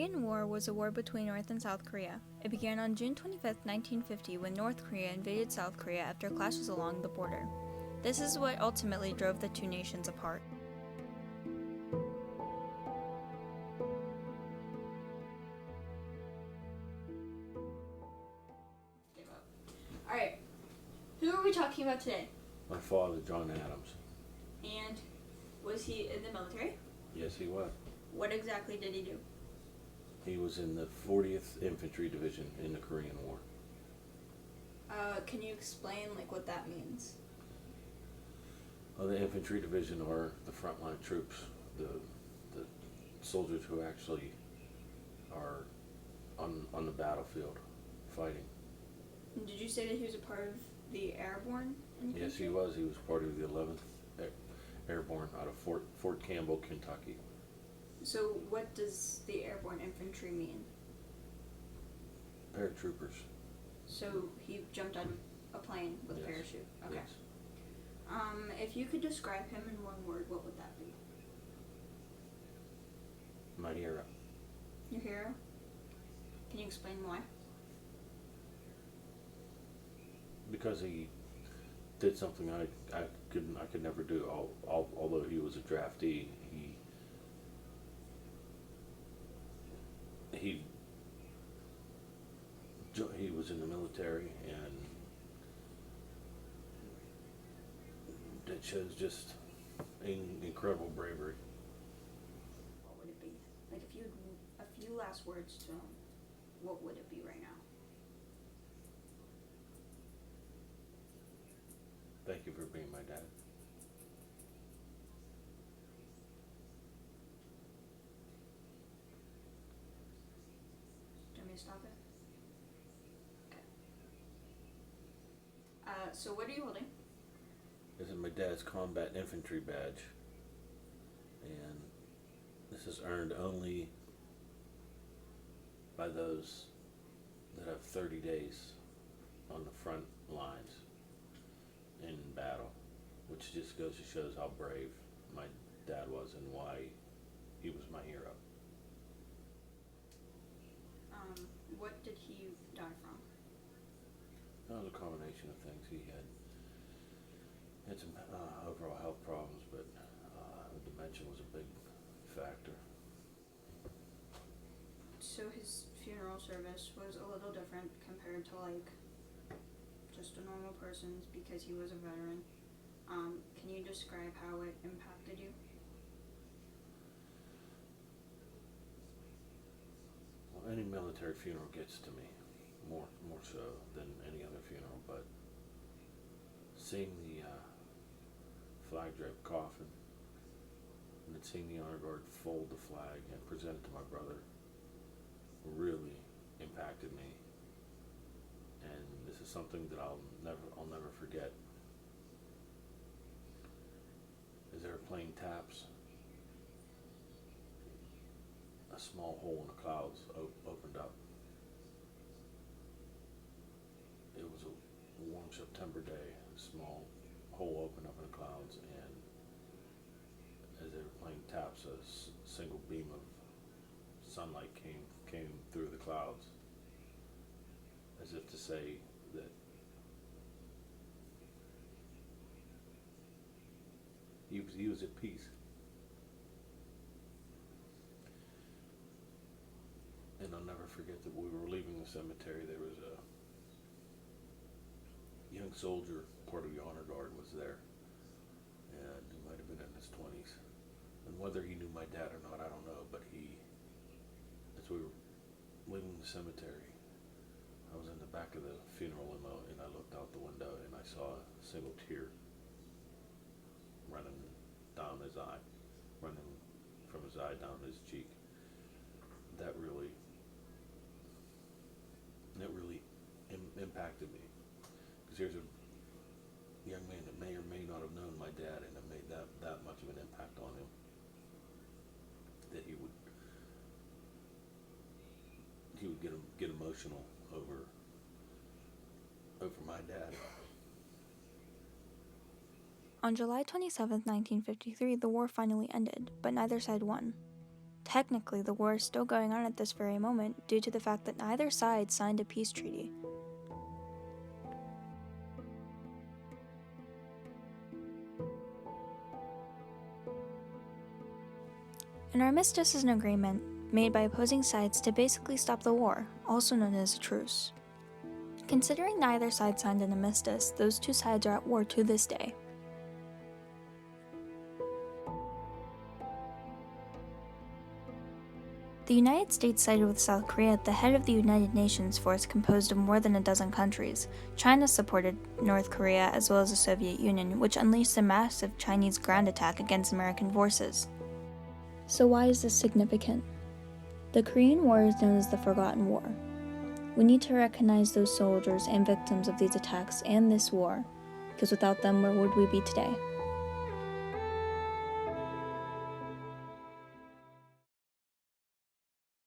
Korean War was a war between North and South Korea. It began on June 25, 1950, when North Korea invaded South Korea after clashes along the border. This is what ultimately drove the two nations apart. Alright, who are we talking about today? My father, John Adams. And was he in the military? Yes, he was. What exactly did he do? He was in the 40th Infantry Division in the Korean War. Can you explain what that means? Well, the infantry division are the frontline troops, the soldiers who actually are on the battlefield fighting. Did you say that he was a part of the Airborne Infantry? Yes, he was. He was part of the 11th Airborne out of Fort Campbell, Kentucky. So what does the Airborne Infantry mean? Paratroopers. So he jumped out of a plane with a parachute. Okay. Yes. If you could describe him in one word, what would that be? My hero. Your hero? Can you explain why? Because he did something I could never do. Although he was a draftee, he was in the military, and it shows just incredible bravery. What would it be? If you had a few last words to him, what would it be right now? Thank you for being my dad. Do you want me to stop it? Okay. So what are you holding? This is my dad's combat infantry badge, and this is earned only by those that have 30 days on the front lines in battle, which just goes to shows how brave my dad was and why he was my hero. What did he die from? That was a combination of things. He had some overall health problems, but dementia was a big factor. So his funeral service was a little different compared to just a normal person's because he was a veteran. Can you describe how it impacted you? Well, any military funeral gets to me more so than any other funeral, but seeing the flag draped coffin and then seeing the honor guard fold the flag and present it to my brother really impacted me, and this is something that I'll never forget. As they were playing taps, a small hole in the clouds opened up. It was a warm September day. A small hole opened up in the clouds, and as they were playing taps, a single beam of sunlight came through the clouds, as if to say that he was at peace. And I'll never forget that we were leaving the cemetery. There was a young soldier, part of the honor guard, was there, and he might have been in his 20s. And whether he knew my dad or not, I don't know, but as we were leaving the cemetery, I was in the back of the funeral limo, and I looked out the window and I saw a single tear running down his eye, running from his eye down his cheek. That really impacted me, because here's a young man that may or may not have known my dad, and it made that much of an impact on him, that he would get emotional over my dad. On July 27, 1953, the war finally ended, but neither side won. Technically, the war is still going on at this very moment due to the fact that neither side signed a peace treaty. An armistice is an agreement made by opposing sides to basically stop the war, also known as a truce. Considering neither side signed an armistice, those two sides are at war to this day. The United States sided with South Korea at the head of the United Nations force composed of more than a dozen countries. China supported North Korea as well as the Soviet Union, which unleashed a massive Chinese ground attack against American forces. So why is this significant? The Korean War is known as the Forgotten War. We need to recognize those soldiers and victims of these attacks and this war, because without them, where would we be today?